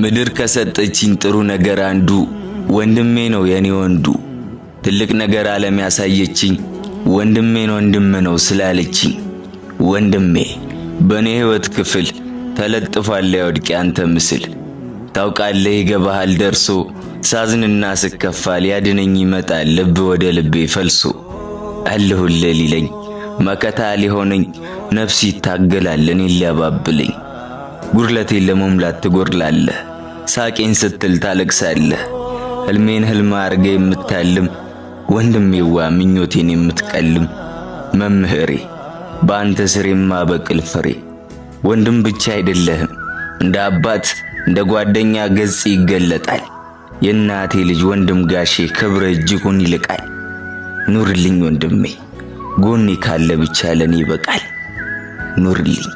ምድር ከሰጠችኝ ጥሩ ነገር አንዱ ወንድሜ ነው የኔ ወንዱ። ትልቅ ነገር ዓለም ያሳየችኝ ወንድሜን ወንድም ነው ስላለችኝ ወንድሜ በኔ ህይወት ክፍል ተለጥፏል ያወድቅ ያንተ ምስል። ታውቃለህ ይገባሃል ደርሶ ሳዝንና ስከፋ ሊያድነኝ ይመጣል ልብ ወደ ልቤ ፈልሶ። አለሁልህ ሊለኝ መከታ ሊሆነኝ ነፍስ ይታገላል እኔን ሊያባብለኝ። ጉድለቴን ለመሙላት ትጎድላለህ ሳቄን ስትል ታለቅሳለህ። ህልሜን ህልም አርገህ የምታልም ወንድሜዋ ምኞቴን የምትቀልም መምህሬ በአንተ ስር የማበቅል ፍሬ። ወንድም ብቻ አይደለህም እንደ አባት እንደ ጓደኛ ገጽ ይገለጣል። የእናቴ ልጅ ወንድም ጋሼ ክብር እጅጉን ይልቃል። ኑርልኝ ወንድሜ ጎኔ ካለ ብቻ ለኔ ይበቃል። ኑርልኝ።